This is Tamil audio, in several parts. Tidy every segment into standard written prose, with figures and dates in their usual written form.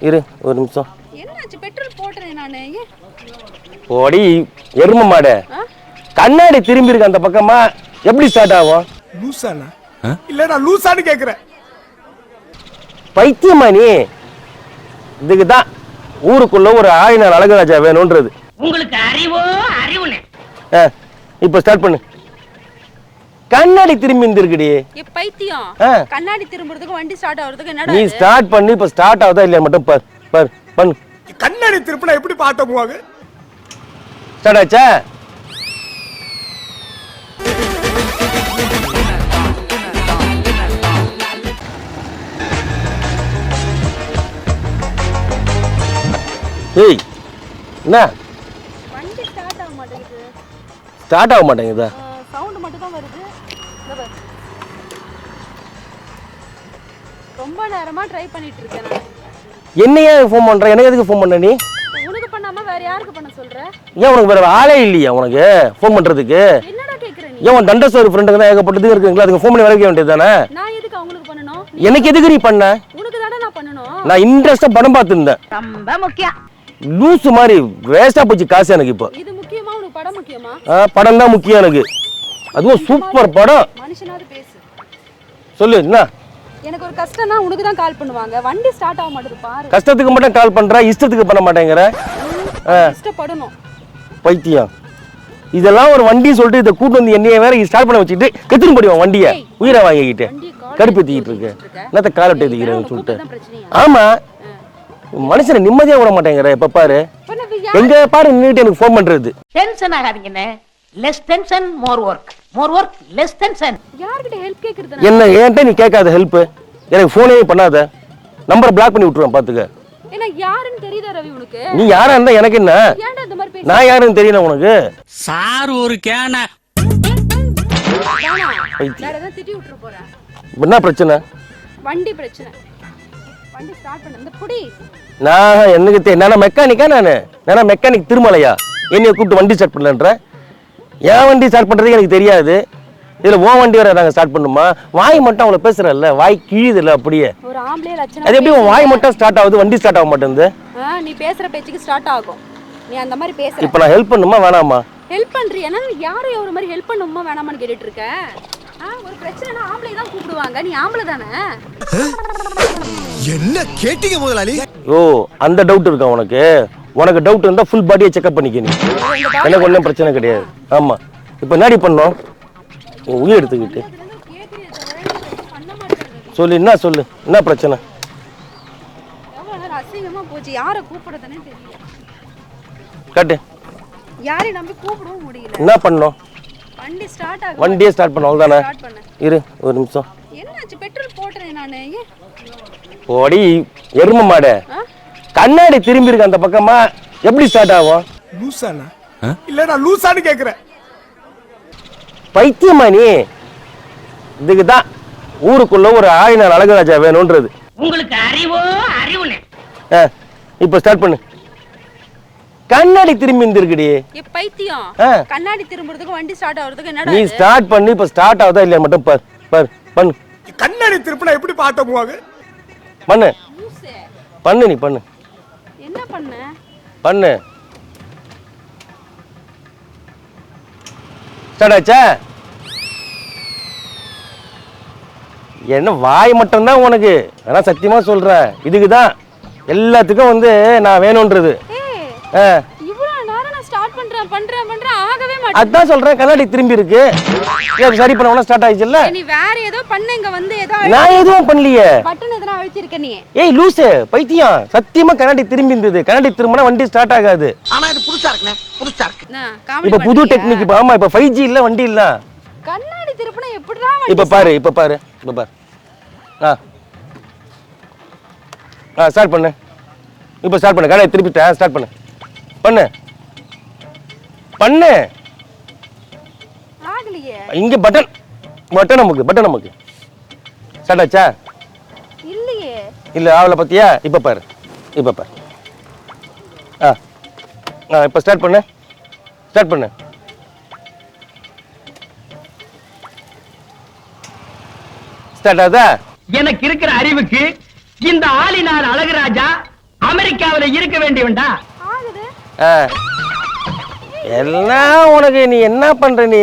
இரு ஒரு நிமிஷம். என்னாச்சு? பெட்ரோல் போடுறேன் நானு. ஓடி எரும மாடு கண்ணாடி திரும்பி இருக்கு அந்த பக்கமா, எப்படி ஸ்டார்ட் ஆகும்? லூசானா இல்ல நான் லூசான்னு கேக்குறேன். பைத்தியமா நீ? இதுக்கு தான் ஊருக்குள்ள ஒரு ஆயினார் அழகராஜா வேணும்ன்றது. உங்களுக்கு அறிவோ அறிவுனே. இப்ப ஸ்டார்ட் பண்ணு. கண்ணாடி திரும்பி இருந்துருக்குடி. பைத்தியம். கண்ணாடி திரும்புறதுக்கு வண்டி ஸ்டார்ட் ஆகுறதுக்கு என்னடா? நீ ஸ்டார்ட் பண்ணி இப்ப ஸ்டார்ட் ஆகுதா இல்லையா மட்டும் பார் பார் பண்ணு. கண்ணாடி திருப்பினா எப்படி பாட்ட போவாங்க? ஸ்டார்ட் ஆச்சா? ஏய் என்ன வண்டி ஸ்டார்ட் ஆக மாட்டேங்குது. ஸ்டார்ட் ஆக மாட்டேங்குதா? சவுண்ட் மட்டும் தான் வருது. ரொம்ப நேரமா ட்ரை பண்ணிட்டு இருக்கேன் நான். என்னையா ஃபோன் பண்ற? எனக்கு எதுக்கு ஃபோன் பண்ண நீ? உனக்கு பண்ணாம வேற யாருக்கு பண்ண சொல்ற? ஏன் உனக்கு வேற ஆளே இல்லையா உனக்கு ஃபோன் பண்றதுக்கு? என்னடா கேக்குற நீ? ஏன் உன் தண்டசோரி ஃப்ரெண்டுங்க தான் ஏகப்பட்டது இருக்குங்களா, அதுக்கு ஃபோன் பண்ணி வர வைக்க வேண்டியது தானே? நான் எதுக்கு அவங்களுக்கு பண்ணனும்? எனக்கு எதுக்கு நீ பண்ண? உனக்கு தானே நான் பண்ணனும். நான் இன்ட்ரஸ்டா படம் பார்த்துருந்தேன். ரொம்ப முக்கியம். லூசு மாதிரி வேஸ்டா போச்சு காசு எனக்கு இப்போ. இது முக்கியமா உனக்கு படம் முக்கியமா? படம் தான் முக்கியம் எனக்கு. அதுவும் சூப்பர் படம். மனுஷனாவது பேசு. சொல்லு என்ன? எனக்கு ஒரு கஷ்டம்னா உனக்கு தான் கால் பண்ணுவாங்க. வண்டி ஸ்டார்ட் ஆக மாட்டேங்குது பாரு. கஷ்டத்துக்கு மட்டும் கால் பண்ற, இஷ்டத்துக்கு பண்ண மாட்டேங்கிற. இஷ்டப்படணும். பைத்தியம். இதெல்லாம் ஒரு வண்டி சொல்லிட்டு இதை கூட்டு வந்து என்னைய வேற ஸ்டார்ட் பண்ண வச்சுட்டு எத்தனை படிவான் வண்டியை உயிரை வாங்கிக்கிட்டு கடுப்பேத்திக்கிட்டு இருக்கு. என்னத்த காலட்டை ஏத்திக்கிறேன்னு சொல்லிட்டு. ஆமா, மனுஷனை நிம்மதியா விட மாட்டேங்கிற. எப்ப பாரு எங்க பாரு நின்னுட்டு எனக்கு ஃபோன் பண்றது. டென்ஷன் ஆகாதீங்கண்ணே. Less tension more work, more work less tension. யார்கிட்ட ஹெல்ப் கேக்குறது? என்ன ஏன்ட்ட நீ கேட்காத ஹெல்ப்? எனக்கு ஃபோனே பண்ணாத. நம்பரை பிளாக் பண்ணி விட்டுருவேன் பாத்துக்க. என்ன யாருன்னு தெரியுதா ரவி உனக்கு? நீ யாரா இருந்தா எனக்கு என்ன? ஏன்டா இந்த மாதிரி பேசுற? நான் யாருன்னு தெரியல உனக்கு? சார் ஒரு கேன வேற ஏதாவது திட்டி விட்டுற போறேன். என்ன பிரச்சனை? வண்டி பிரச்சனை. வண்டி ஸ்டார்ட் பண்ணு. இந்த புடி. நான் எனக்கு நான் மெக்கானிக்கா? நான் மெக்கானிக் திருமலையா? என்னைய கூப்பிட்டு வண்டி ஸ்டார்ட் பண்ணலன்ற? என் வண்டி ஸ்டார்ட் பண்றதுக்கு எனக்கு தெரியாது. இதுல உன் வண்டி வர நாங்க ஸ்டார்ட் பண்ணுமா? வாய் மட்டும் அவளை பேசுறல்ல, வாய் கிழியுதுல அப்படியே. ஒரு ஆம்பளை லட்சணம். அது எப்படி உன் வாய் மட்டும் ஸ்டார்ட் ஆகுது, வண்டி ஸ்டார்ட் ஆக மாட்டேங்குது? நீ பேசுற பேச்சுக்கு ஸ்டார்ட் ஆகும். நீ அந்த மாதிரி பேசுற. இப்போ நான் ஹெல்ப் பண்ணுமா வேணாமா? ஹெல்ப் பண்றியா? நான் யாரை ஒரு மாதிரி ஹெல்ப் பண்ணுமா வேணாமான்னு கேட்டுட்டு இருக்க. ஒரு பிரச்சனைனா ஆம்பளை தான் கூப்பிடுவாங்க. நீ ஆம்பளை தானே? என்ன கேட்டிங்க முதலாளி? ஓ, அந்த டவுட் இருக்கா உனக்கு? உனக்கு டவுட் இருந்தா ஃபுல் பாடியை செக்அப் பண்ணிக்க. நீ எனக்கு ஒன்றும் பிரச்சனை கிடையாது. ஆமா, இப்போ என்னடி பண்ணோம்? உயிர் எடுத்துக்கிட்டு சொல்லு. என்ன சொல்லு, என்ன பிரச்சனை? அசிங்கமா போச்சு. யாரை கூப்பிடுறதுனே தெரியல. கட்டு. யாரையும் நம்பி கூப்பிடவும் முடியல. என்ன பண்ணோம்? வண்டி ஸ்டார்ட் ஆகும். வண்டியே ஸ்டார்ட் பண்ண அவ்வளவுதானே? இரு ஒரு நிமிஷம். என்னாச்சு? பெட்ரோல் போடுறேன் நானு. ஓடி எரும மாடு கண்ணாடி திரும்பி இருக்கு அந்த பக்கமா, எப்படி ஸ்டார்ட் ஆகும்? லூசானா இல்ல நான் லூசான்னு கேக்குறேன். பைத்தியமா நீ? இதுக்கு தான் ஊருக்குள்ள ஒரு ஆயினார் அழகராஜா வேணும்ன்றது. உங்களுக்கு அறிவோ அறிவுனே. இப்ப ஸ்டார்ட் பண்ணு. கண்ணாடி திரும்பி இருந்துருக்குடி. பைத்தியம். கண்ணாடி திரும்புறதுக்கு வண்டி ஸ்டார்ட் ஆகுறதுக்கு என்னடா? நீ ஸ்டார்ட் பண்ணி இப்ப ஸ்டார்ட் ஆகுதா இல்லையா மட்டும் பார் பார் பண்ணு. கண்ணாடி திருப்பினா எப்படி பாட்ட போவாங்க? பண்ணு பண்ணு. நீ பண்ணு. என்ன பண்ண? பண்ணு. ஸ்டார்ட் ஆச்சா? என்ன வாய் மட்டும் தான் உனக்கு? ஆனா சத்தியமா சொல்றேன், இதுக்கு தான் எல்லாத்துக்கும் வந்து நான் வேணும்ன்றது. இவ்வளவு நேரம் நான் ஸ்டார்ட் பண்றேன் ஆகவே மாட்டேங்குது. அதான் சொல்றேன், கண்ணாடி திரும்பி இருக்கு. சரி பண்ணவனா ஸ்டார்ட் ஆயிடுச்சுல்ல? நீ வேற ஏதோ பண்ண. இங்க வந்து ஏதோ நான் எதுவும் பண்ணலையே. பட்டன் எதனா அழுத்திருக்க நீ. ஏய் லூசு பைத்தியம், சத்தியமா கண்ணாடி திரும்பி இருந்தது. கண்ணாடி திரும்பினா வண்டி ஸ்டார்ட் ஆகாது. ஆனா இது புதுசா இருக்குனே, புதுசா இருக்கு. இப்ப புது டெக்னிக். இப்ப ஆமா, இப்ப 5G இல்ல வண்டி இல்ல. கண்ணாடி திருப்பினா எப்படிடா வண்டி? இப்ப பாரு. ஸ்டார்ட் பண்ணு. இப்ப ஸ்டார்ட் பண்ணு. கண்ணாடி திருப்பிட்டேன். ஸ்டார்ட் பண்ணு. பண்ணு. ஆகலையே. இங்க பட்டன் நமக்கு ஸ்டார்ட் ஆச்சா? இல்லையே. இல்ல ஆவல பத்தியா? இப்ப பாரு. இப்ப ஸ்டார்ட் பண்ணு. ஸ்டார்ட் ஆகுதா? எனக்கு இருக்கிற அறிவுக்கு இந்த ஆளினார் அழகராஜா அமெரிக்காவில இருக்க வேண்டியவன்டா. ஆகுது. எல்லாம் உனக்கு நீ என்ன பண்ற நீ?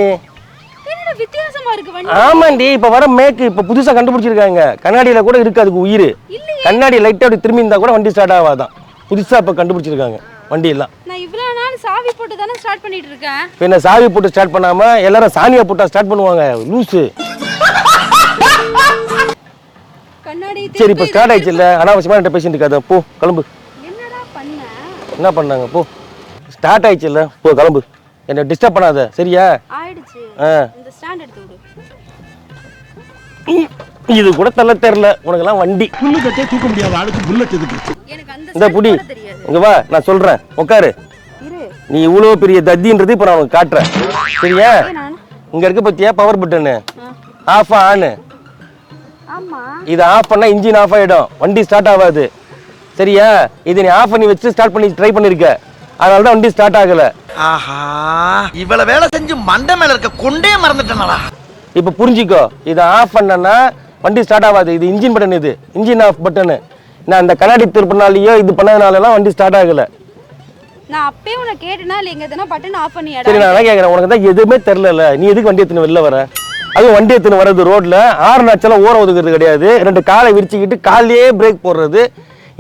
என்னடா வித்தியாசமா இருக்கு வண்டி? ஆமாண்டி, இப்ப வர மேக்கு இப்ப புதுசா கண்டுபிடிச்சிருக்காங்க. கண்ணாடியில கூட இருக்கு அதுக்கு உயிர். கண்ணாடி லைட்டா அப்படி திரும்பி இருந்தா கூட வண்டி ஸ்டார்ட் ஆகாதான். புதுசா இப்ப கண்டுபிடிச்சிருக்காங்க வண்டி எல்லாம். நான் இவ்வளவு நாள் சாவி போட்டு தானே ஸ்டார்ட் பண்ணிட்டு இருக்கேன். என்ன சாவி போட்டு ஸ்டார்ட் பண்ணாம எல்லாரும் சாணியா போட்டா ஸ்டார்ட் பண்ணுவாங்க லூசு. கண்ணாடி சரி இப்ப ஸ்டார்ட் ஆயிடுச்சு இல்ல, அனாவசியமா என்கிட்ட பேசிட்டு இருக்காத, போ கிளம்பு. என்னடா பண்ண? என்ன பண்ணாங்க, போ. ஸ்டார்ட் ஆயிடுச்சு இல்ல, போ கிளம்பு. என்ன டிஸ்டர்ப் பண்ணாத சரியா? ஆயிடுச்சு. இந்த ஸ்டாண்ட் எடுத்து விடு. இது கூட தெரியல உனக்கெல்லாம் வண்டி. புல்லு கட்டே தூக்க முடியாத ஆளுக்கு புல்லட் எதுக்கு? எனக்கு அந்த இந்த புடி இங்க வா, நான் சொல்றேன் உட்காரு. நீ இவ்வளவு பெரிய தத்தின்றது இப்ப நான் உனக்கு காட்டுறேன் சரியா? இங்க இருக்க பத்தியா பவர் பட்டனு, ஆஃப் ஆன். ஆமா, இது ஆஃப் பண்ணா இன்ஜின் ஆஃப் ஆயிடும், வண்டி ஸ்டார்ட் ஆகாது சரியா? இது நீ ஆஃப் பண்ணி வச்சு ஸ்டார்ட் பண்ணி ட்ரை பண்ணிருக்க, அதனால தான் வண்டி ஸ்டார்ட் ஆகல. ஆஹா, இவ்வளவு வேலை செஞ்சு மண்டை மேல இருக்க கொண்டே மறந்துட்டேனடா. இப்ப புரிஞ்சிக்கோ, இதை ஆஃப் பண்ணனா வண்டி ஸ்டார்ட் ஆகாது. இது இன்ஜின் பட்டன், இது இன்ஜின் ஆஃப் பட்டனு. நான் அந்த கண்ணாடி திருப்பினாலேயோ இது பண்ணதுனாலலாம் வண்டி ஸ்டார்ட் ஆகல. நான் அப்பவே உன்னை கேட்டேனா இல்ல எங்க எதனா பட்டன் ஆஃப் பண்ணியாடா? சரி நான் என்ன கேக்குறேன், உனக்கு தான் எதுவுமே தெரியல, நீ எதுக்கு வண்டி எடுத்துன்னு வெளில வர? அதுவும் வண்டி எடுத்துன்னு வர்றது ரோட்ல ஆறு நாச்செல்லாம் ஓரம் ஒதுக்குறது கிடையாது, ரெண்டு காலை விரிச்சுக்கிட்டு காலையே பிரேக் போடுறது.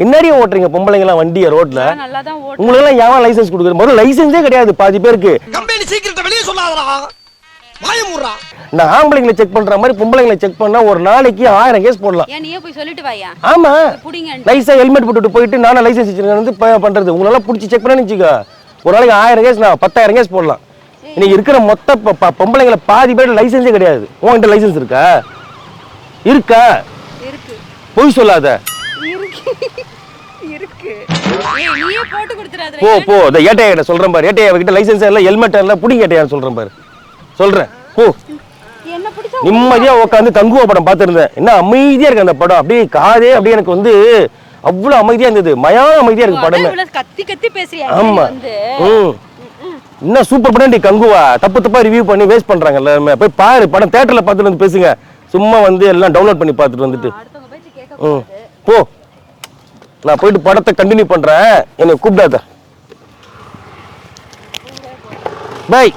என்னடி ஓட்டுறீங்க பொம்பளைங்கலாம் வண்டியை ரோட்ல? நல்லா தான் ஓட்டு. உங்களுக்கு எல்லாம் யாவன் லைசன்ஸ் கொடுக்குறது? முதல்ல லைசன்ஸே கிடையாது பாதி பேருக்கு. கம்பெனி சீக்கிரத்தை வெளியே சொல்லாதடா, வாயமுறா. நான் ஆம்பளைங்களை செக் பண்ற மாதிரி பொம்பளைங்களை செக் பண்ணா ஒரு நாளைக்கு 1000 கேஸ் போடலாம். ஏன் நீயே போய் சொல்லிட்டு வாயா? ஆமா, புடிங்க. லைசா ஹெல்மெட் போட்டுட்டு போயிட்டு நானும் லைசன்ஸ் வச்சிருக்கேன் வந்து பண்றது. உங்களெல்லாம் பிடிச்சி செக் பண்ணு வச்சுக்கோ, ஒரு நாளைக்கு 1000 கேஸ், நான் 10,000 கேஸ் போடலாம். இன்னைக்கு இருக்கிற மொத்த பொம்பளைங்களை பாதி பேர் லைசன்ஸே கிடையாது. உங்ககிட்ட லைசன்ஸ் இருக்கா? இருக்கா? இருக்கு. பொய் சொல்லாத. இருக்கு. ஏய் நீயே போட்டு கொடுத்துறாத. போ போ, இந்த ஏட்டையா கிட்ட சொல்றேன் பாரு. ஏட்டையா கிட்ட லைசன்ஸ் இல்ல, ஹெல்மெட் இல்ல, புடிங்க ஏட்டையான்னு சொல்றேன் பாரு. சொல்றேன் போ. என்ன பிடிச்சா நிம்மதியா உட்காந்து தங்குவ படம் பார்த்திருந்தேன். என்ன அமைதியா இருக்கு அந்த படம், அப்படியே காதே அப்படியே எனக்கு வந்து அவ்வளவு அமைதியா இருந்தது. மயான அமைதியா இருக்கு படமே. கத்தி கத்தி பேசுறியா? ஆமா. என்ன சூப்பர் படம் டி கங்குவா. தப்பு தப்பா ரிவ்யூ பண்ணி வேஸ்ட் பண்றாங்க எல்லாருமே. போய் பாரு படம், தியேட்டர்ல பார்த்துட்டு வந்து பேசுங்க, சும்மா வந்து எல்லாம் டவுன்லோட் பண்ணி பார்த்துட்டு வந்துட்டு. அடுத்தவங்க பேச்சு கேட்க போ. நான் போயிட்டு படத்தை கண்டினியூ பண்றேன், என்னை கூப்பிடாத. பை.